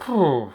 Pouh.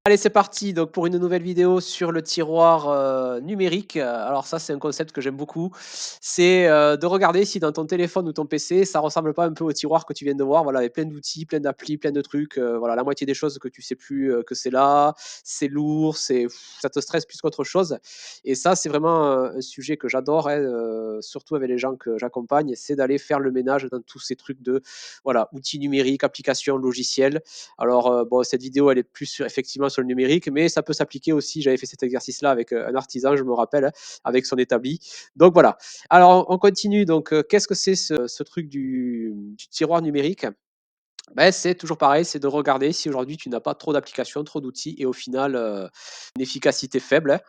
Allez, c'est parti donc pour une nouvelle vidéo sur le tiroir, numérique. Alors ça, c'est un concept que j'aime beaucoup. C'est, de regarder si dans ton téléphone ou ton PC, ça ressemble pas un peu au tiroir que tu viens de voir. Voilà, avec plein d'outils, plein d'applis, plein de trucs, voilà, la moitié des choses que tu sais plus, que c'est là. C'est lourd, ça te stresse plus qu'autre chose et ça, c'est vraiment, un sujet que j'adore, hein, surtout avec les gens que j'accompagne, c'est d'aller faire le ménage dans tous ces trucs de, voilà, outils numériques, applications, logiciels. Alors, bon, cette vidéo, elle est plus effectivement sur le numérique, mais ça peut s'appliquer aussi. J'avais fait cet exercice-là avec un artisan, je me rappelle, hein, avec son établi. Donc voilà. Alors, on continue. Donc, qu'est-ce que c'est ce truc du tiroir numérique? Ben, c'est toujours pareil, c'est de regarder si aujourd'hui tu n'as pas trop d'applications, trop d'outils et au final, une efficacité faible, hein.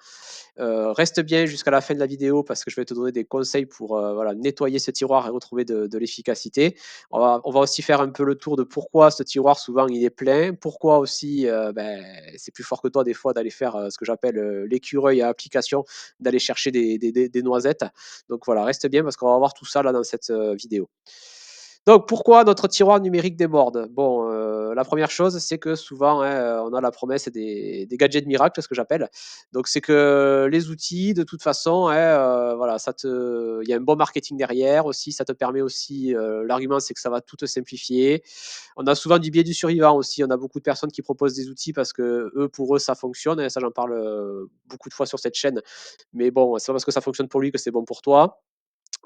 Reste bien jusqu'à la fin de la vidéo parce que je vais te donner des conseils pour, voilà, nettoyer ce tiroir et retrouver de l'efficacité. On va aussi faire un peu le tour de pourquoi ce tiroir souvent il est plein, pourquoi aussi, c'est plus fort que toi des fois d'aller faire, ce que j'appelle, l'écureuil à application, d'aller chercher des noisettes. Donc voilà, reste bien parce qu'on va voir tout ça là dans cette, vidéo. Donc pourquoi notre tiroir numérique déborde? Bon, la première chose, c'est que souvent, hein, on a la promesse des gadgets miracles, ce que j'appelle. Donc c'est que les outils, de toute façon, hein, voilà, il y a un bon marketing derrière aussi, ça te permet aussi, l'argument, c'est que ça va tout te simplifier. On a souvent du biais du survivant aussi, on a beaucoup de personnes qui proposent des outils parce que eux, pour eux, ça fonctionne et ça, j'en parle, beaucoup de fois sur cette chaîne. Mais bon, c'est pas parce que ça fonctionne pour lui que c'est bon pour toi.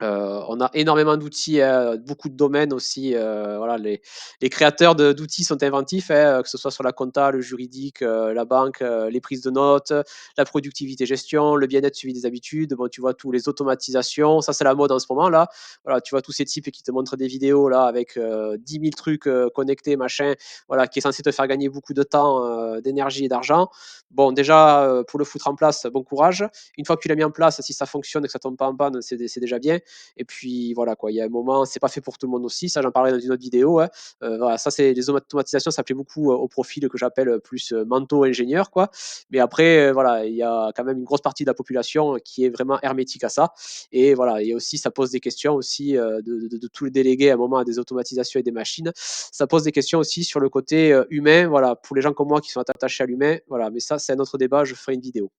On a énormément d'outils, beaucoup de domaines aussi, voilà, les créateurs d'outils sont inventifs, hein, que ce soit sur la compta, le juridique, la banque, les prises de notes, la productivité gestion, le bien-être, suivi des habitudes. Bon, tu vois tous les automatisations, ça c'est la mode en ce moment là. Voilà, tu vois tous ces types qui te montrent des vidéos là avec, 10 000 trucs, connectés machin, voilà, qui est censé te faire gagner beaucoup de temps, d'énergie et d'argent. Bon déjà, pour le foutre en place, bon courage. Une fois que tu l'as mis en place, si ça fonctionne et que ça tombe pas en panne, c'est déjà bien. Et puis voilà quoi, il y a un moment, c'est pas fait pour tout le monde aussi. Ça, j'en parlerai dans une autre vidéo, hein. Voilà, ça, c'est les automatisations, ça plaît beaucoup au profil que j'appelle plus mentaux ingénieurs, quoi. Mais après, voilà, il y a quand même une grosse partie de la population qui est vraiment hermétique à ça. Et voilà, et aussi, ça pose des questions aussi de tous les délégués à un moment à des automatisations et des machines. Ça pose des questions aussi sur le côté humain, voilà, pour les gens comme moi qui sont attachés à l'humain. Voilà, mais ça, c'est un autre débat, je ferai une vidéo.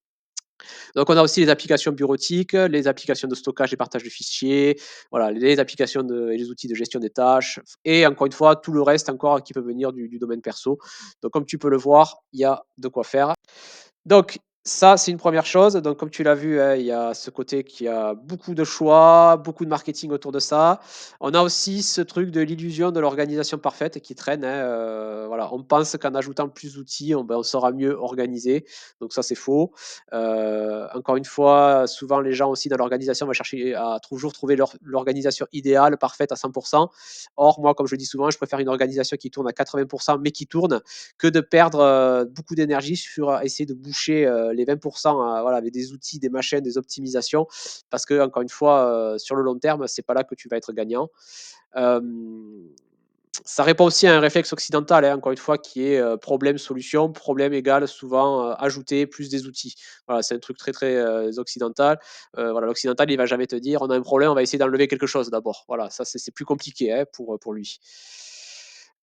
Donc, on a aussi les applications bureautiques, les applications de stockage et partage de fichiers, voilà, les applications et les outils de gestion des tâches, et encore une fois, tout le reste encore qui peut venir du domaine perso. Donc, comme tu peux le voir, il y a de quoi faire. Donc ça, c'est une première chose. Donc comme tu l'as vu, hein, il y a ce côté qui a beaucoup de choix, beaucoup de marketing autour de ça. On a aussi ce truc de l'illusion de l'organisation parfaite qui traîne, hein, voilà. On pense qu'en ajoutant plus d'outils, on sera mieux organisé. Donc ça, c'est faux. Encore une fois, souvent les gens aussi dans l'organisation vont chercher à toujours trouver l'organisation idéale, parfaite à 100. Or, moi, comme je le dis souvent, je préfère une organisation qui tourne à 80 mais qui tourne, que de perdre beaucoup d'énergie sur essayer de boucher les 20% voilà, avec des outils, des machines, des optimisations. Parce que, encore une fois, sur le long terme, c'est pas là que tu vas être gagnant. Euh, Ça répond aussi à un réflexe occidental, hein, encore une fois, qui est problème-solution. Problème égale souvent ajouter plus des outils. Voilà, c'est un truc très très occidental. Voilà, l'occidental, il va jamais te dire on a un problème, on va essayer d'enlever quelque chose d'abord. Voilà, ça c'est plus compliqué, hein, pour lui.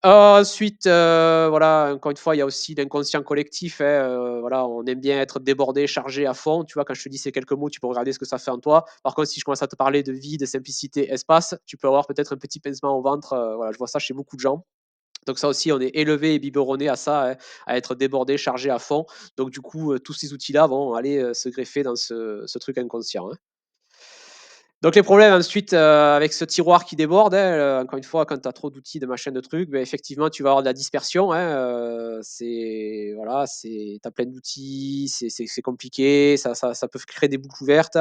Ensuite, voilà, encore une fois, il y a aussi l'inconscient collectif, hein, voilà, on aime bien être débordé, chargé à fond. Tu vois, quand je te dis ces quelques mots, tu peux regarder ce que ça fait en toi. Par contre, si je commence à te parler de vie, de simplicité, espace, tu peux avoir peut-être un petit pincement au ventre. Voilà, je vois ça chez beaucoup de gens. Donc ça aussi, on est élevé et biberonné à ça, hein, à être débordé, chargé à fond. Donc du coup, tous ces outils-là vont aller se greffer dans ce truc inconscient, hein. Donc les problèmes ensuite, avec ce tiroir qui déborde, hein, encore une fois, quand tu as trop d'outils, de machins, de trucs, beh, effectivement, tu vas avoir de la dispersion, hein, c'est voilà, tu as plein d'outils, c'est compliqué, ça peut créer des boucles ouvertes.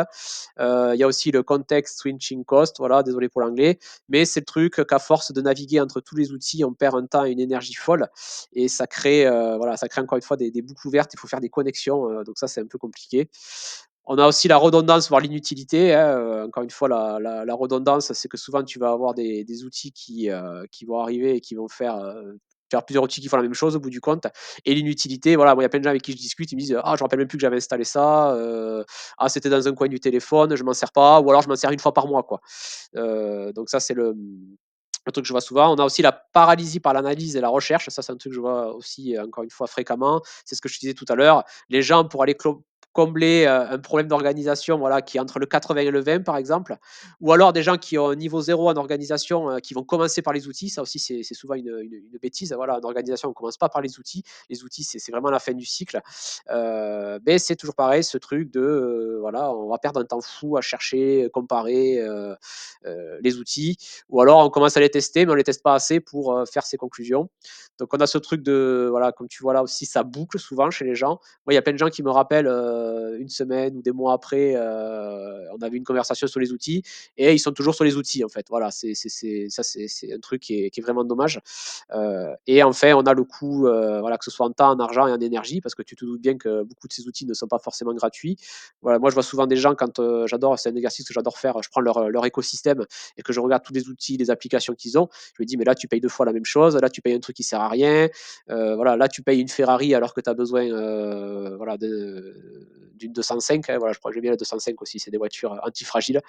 Il y a aussi le context switching cost, voilà, désolé pour l'anglais, mais c'est le truc qu'à force de naviguer entre tous les outils, on perd un temps et une énergie folle et ça crée, voilà, ça crée encore une fois des boucles ouvertes, il faut faire des connexions, donc ça, c'est un peu compliqué. On a aussi la redondance, voire l'inutilité, hein, encore une fois, la redondance, c'est que souvent tu vas avoir des outils qui vont arriver et qui vont faire plusieurs outils qui font la même chose au bout du compte. Et l'inutilité, voilà, moi, il y a plein de gens avec qui je discute, ils me disent: «Ah, je me rappelle même plus que j'avais installé ça, ah, c'était dans un coin du téléphone, je m'en sers pas, ou alors je m'en sers une fois par mois, quoi». Donc ça, c'est Un truc que je vois souvent. On a aussi la paralysie par l'analyse et la recherche. Ça, c'est un truc que je vois aussi, encore une fois, fréquemment. C'est ce que je te disais tout à l'heure. Les gens, pour aller combler un problème d'organisation, voilà, qui est entre le 80 et le 20, par exemple, ou alors des gens qui ont un niveau zéro en organisation, qui vont commencer par les outils. Ça aussi, c'est souvent une bêtise. Voilà, en organisation, on commence pas par les outils. Les outils, c'est vraiment la fin du cycle. Mais c'est toujours pareil, ce truc de, voilà, on va perdre un temps fou à chercher, comparer les outils, ou alors on commence à les tester, mais on les teste pas assez pour faire ses conclusions. Donc on a ce truc de, voilà, comme tu vois là aussi, ça boucle souvent chez les gens. Moi, il y a plein de gens qui me rappellent une semaine ou des mois après, on avait une conversation sur les outils, et ils sont toujours sur les outils en fait. Voilà, ça, c'est un truc qui est vraiment dommage. Et enfin, on a le coût, voilà, que ce soit en temps, en argent et en énergie, parce que tu te doutes bien que beaucoup de ces outils ne sont pas forcément gratuits. Voilà, moi, je vois souvent des gens quand j'adore, c'est un exercice que j'adore faire, je prends leur écosystème et que je regarde tous les outils, les applications qu'ils ont. Je me dis, mais là, tu payes deux fois la même chose, là, tu payes un truc qui sert à rien, voilà, là, tu payes une Ferrari alors que tu as besoin, voilà, d'une 205, hein, voilà, je crois que j'aime bien la 205 aussi, c'est des voitures antifragiles.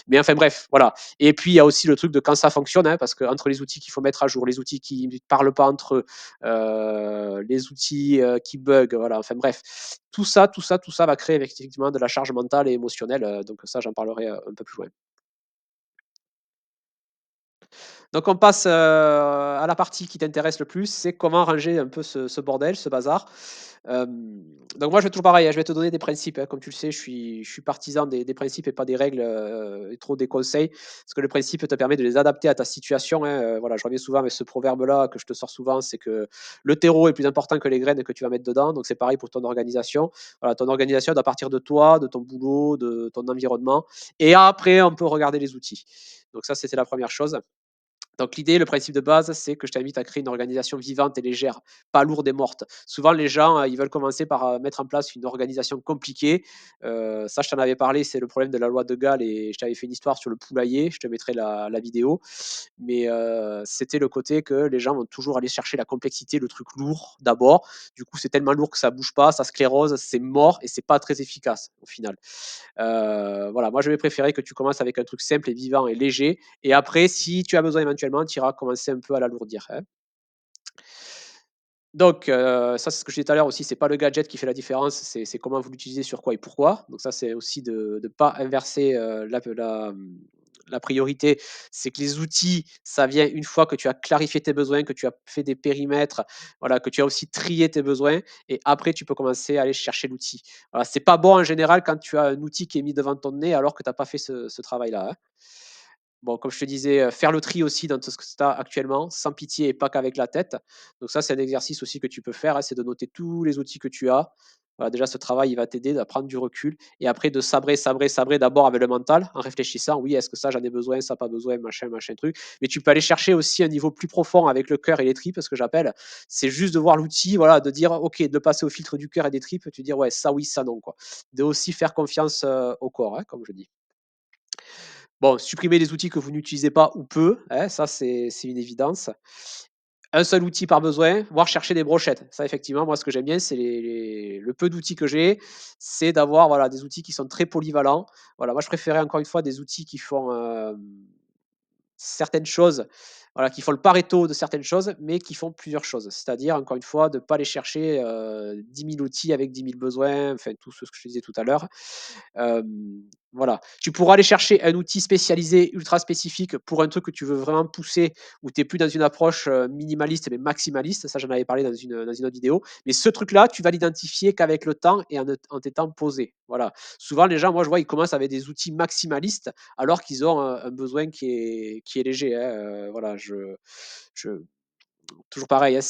Mais enfin bref, voilà. Et puis il y a aussi le truc de quand ça fonctionne, hein, parce qu'entre les outils qu'il faut mettre à jour, les outils qui ne parlent pas entre eux, les outils qui bug, voilà, enfin bref. Tout ça va créer effectivement de la charge mentale et émotionnelle. Donc ça, j'en parlerai un peu plus loin. Donc on passe à la partie qui t'intéresse le plus, c'est comment ranger un peu ce bordel, ce bazar. Donc moi, je vais toujours pareil, hein, je vais te donner des principes, hein. Comme tu le sais, je suis partisan des principes et pas des règles, et trop des conseils. Parce que le principe te permet de les adapter à ta situation, hein. Voilà, je reviens souvent avec ce proverbe-là que je te sors souvent, c'est que le terreau est plus important que les graines que tu vas mettre dedans. Donc c'est pareil pour ton organisation. Voilà, ton organisation doit partir de toi, de ton boulot, de ton environnement. Et après, on peut regarder les outils. Donc ça, c'était la première chose. Donc l'idée, le principe de base, c'est que je t'invite à créer une organisation vivante et légère, pas lourde et morte. Souvent, les gens, ils veulent commencer par mettre en place une organisation compliquée. Ça, je t'en avais parlé, c'est le problème de la loi de Galles, et je t'avais fait une histoire sur le poulailler. Je te mettrai la vidéo. Mais c'était le côté que les gens vont toujours aller chercher la complexité, le truc lourd d'abord. Du coup, c'est tellement lourd que ça bouge pas, ça sclérose, c'est mort et c'est pas très efficace au final. Voilà, moi je vais préférer que tu commences avec un truc simple et vivant et léger, et après si tu as besoin éventuellement, tu iras commencer un peu à l'alourdir, hein. Donc ça, c'est ce que je disais tout à l'heure aussi, c'est pas le gadget qui fait la différence, c'est comment vous l'utilisez, sur quoi et pourquoi. Donc ça, c'est aussi de ne pas inverser, la priorité. C'est que les outils, ça vient une fois que tu as clarifié tes besoins, que tu as fait des périmètres, voilà, que tu as aussi trié tes besoins, et après tu peux commencer à aller chercher l'outil. Voilà, c'est pas bon en général quand tu as un outil qui est mis devant ton nez alors que tu as pas fait ce travail-là, hein. Bon, comme je te disais, faire le tri aussi dans tout ce que tu as actuellement, sans pitié et pas qu'avec la tête. Donc ça, c'est un exercice aussi que tu peux faire, hein, c'est de noter tous les outils que tu as. Voilà, déjà ce travail, il va t'aider à prendre du recul, et après de sabrer, sabrer, sabrer d'abord avec le mental, en réfléchissant: «Oui, est-ce que ça j'en ai besoin, ça pas besoin, machin, machin truc». Mais tu peux aller chercher aussi un niveau plus profond avec le cœur et les tripes, ce que j'appelle. C'est juste de voir l'outil, voilà, de dire: «OK», de passer au filtre du cœur et des tripes, tu dire: «Ouais, ça oui, ça non», quoi. De aussi faire confiance, au corps, hein, comme je dis. Bon, supprimer les outils que vous n'utilisez pas ou peu, hein, ça c'est une évidence. Un seul outil par besoin, voire chercher des brochettes. Ça, effectivement, moi, ce que j'aime bien, c'est le peu d'outils que j'ai, c'est d'avoir, voilà, des outils qui sont très polyvalents. Voilà, moi, je préférais encore une fois des outils qui font certaines choses, voilà, qui font le pareto de certaines choses, mais qui font plusieurs choses. C'est-à-dire, encore une fois, de ne pas aller chercher 10 000 outils avec 10 000 besoins, enfin, tout ce que je te disais tout à l'heure. Voilà. Tu pourras aller chercher un outil spécialisé, ultra spécifique pour un truc que tu veux vraiment pousser, où tu es plus dans une approche minimaliste mais maximaliste. Ça, j'en avais parlé dans une autre vidéo. Mais ce truc-là, tu vas l'identifier qu'avec le temps et en t'étant posé. Voilà. Souvent, les gens, moi, je vois, ils commencent avec des outils maximalistes alors qu'ils ont un besoin qui est léger, hein. Voilà, je, toujours pareil, hein,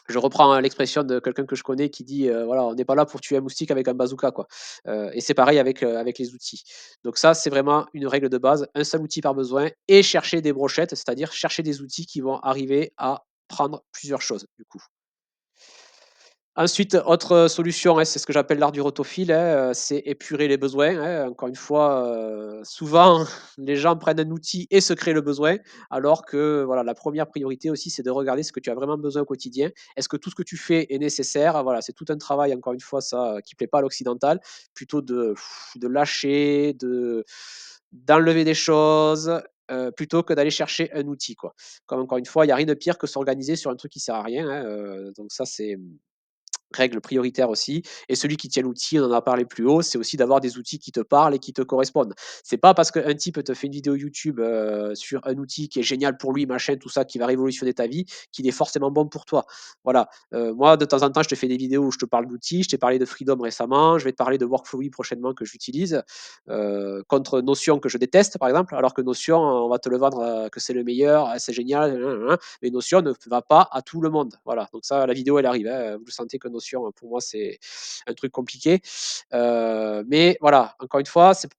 je reprends, hein, l'expression de quelqu'un que je connais qui dit, voilà: «On n'est pas là pour tuer un moustique avec un bazooka, quoi». Et c'est pareil avec les outils. Donc ça, c'est vraiment une règle de base, un seul outil par besoin, et chercher des brochettes, c'est-à-dire chercher des outils qui vont arriver à prendre plusieurs choses, du coup. Ensuite, autre solution, hein, c'est ce que j'appelle l'art du rotophile, hein, c'est épurer les besoins, hein. Encore une fois, souvent les gens prennent un outil et se créent le besoin, alors que voilà, la première priorité aussi, c'est de regarder ce que tu as vraiment besoin au quotidien. Est-ce que tout ce que tu fais est nécessaire? Voilà, c'est tout un travail, encore une fois, ça, qui plaît pas à l'occidental, plutôt de lâcher, d'enlever des choses plutôt que d'aller chercher un outil, quoi. Comme encore une fois, il y a rien de pire que s'organiser sur un truc qui sert à rien, hein, donc ça c'est, règle prioritaire aussi. Et celui qui tient l'outil, on en a parlé plus haut, c'est aussi d'avoir des outils qui te parlent et qui te correspondent. C'est pas parce qu'un type te fait une vidéo YouTube sur un outil qui est génial pour lui, machin, tout ça, qui va révolutionner ta vie, qu'il est forcément bon pour toi. Voilà. Moi, de temps en temps, je te fais des vidéos où je te parle d'outils. Je t'ai parlé de Freedom récemment. Je vais te parler de Workflowy prochainement que j'utilise contre Notion que je déteste, par exemple. Alors que Notion, on va te le vendre que c'est le meilleur, c'est génial, mais Notion ne va pas à tout le monde. Voilà. Donc ça, la vidéo, elle arrive, hein. Vous sentez que Notion, pour moi, c'est un truc compliqué. Mais voilà, encore une fois, c'est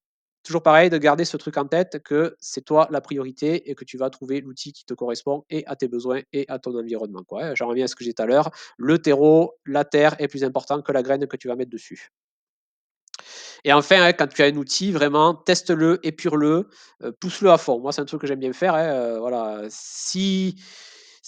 toujours pareil de garder ce truc en tête que c'est toi la priorité et que tu vas trouver l'outil qui te correspond et à tes besoins et à ton environnement, quoi, hein. J'en reviens à ce que j'ai dit tout à l'heure. Le terreau, la terre est plus important que la graine que tu vas mettre dessus. Et enfin, hein, quand tu as un outil, vraiment, teste-le, épure-le, pousse-le à fond. Moi, c'est un truc que j'aime bien faire, hein, voilà.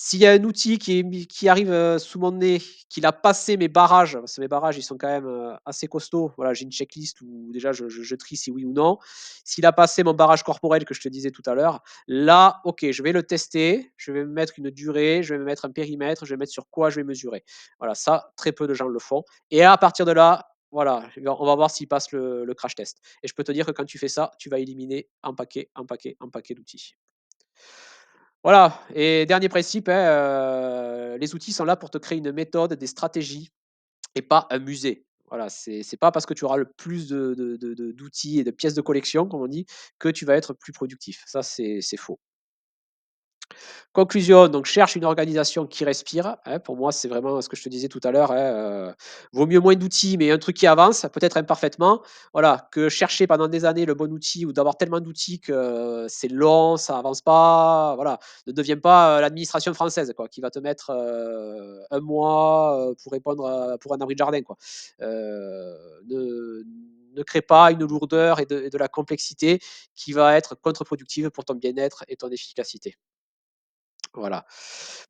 S'il y a un outil qui arrive, sous mon nez, qu'il a passé mes barrages, parce que mes barrages, ils sont quand même, assez costauds. Voilà, j'ai une checklist où déjà je trie si oui ou non. S'il a passé mon barrage corporel que je te disais tout à l'heure, là, OK, je vais le tester, je vais me mettre une durée, je vais me mettre un périmètre, je vais mettre sur quoi je vais mesurer. Voilà, ça, très peu de gens le font et à partir de là, voilà, on va voir s'il passe le crash test. Et je peux te dire que quand tu fais ça, tu vas éliminer un paquet, un paquet, un paquet d'outils. Voilà, et dernier principe, hein, les outils sont là pour te créer une méthode, des stratégies et pas un musée. Voilà, c'est pas parce que tu auras le plus d'outils et de pièces de collection, comme on dit, que tu vas être plus productif. Ça, c'est faux. Conclusion, donc cherche une organisation qui respire, hein. Pour moi, c'est vraiment ce que je te disais tout à l'heure, hein, vaut mieux moins d'outils, mais un truc qui avance, peut-être imparfaitement, voilà, que chercher pendant des années le bon outil ou d'avoir tellement d'outils que c'est long, ça avance pas, voilà. Ne deviens pas, l'administration française, quoi, qui va te mettre, 1 mois, pour répondre à pour un abri de jardin, quoi. Ne crée pas une lourdeur et de la complexité qui va être contre-productive pour ton bien-être et ton efficacité. Voilà.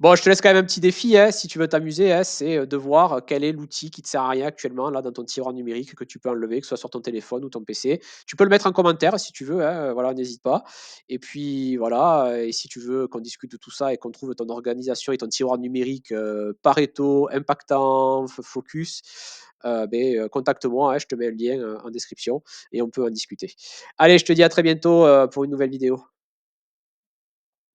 Bon, je te laisse quand même un petit défi, hein, si tu veux t'amuser, hein, c'est, de voir, quel est l'outil qui te sert à rien actuellement là dans ton tiroir numérique que tu peux enlever, que ce soit sur ton téléphone ou ton PC. Tu peux le mettre en commentaire si tu veux, hein, voilà, n'hésite pas. Et puis voilà, et si tu veux qu'on discute de tout ça et qu'on trouve ton organisation et ton tiroir numérique, Pareto, impactant, focus, contacte-moi, hein, je te mets le lien, en description et on peut en discuter. Allez, je te dis à très bientôt, pour une nouvelle vidéo.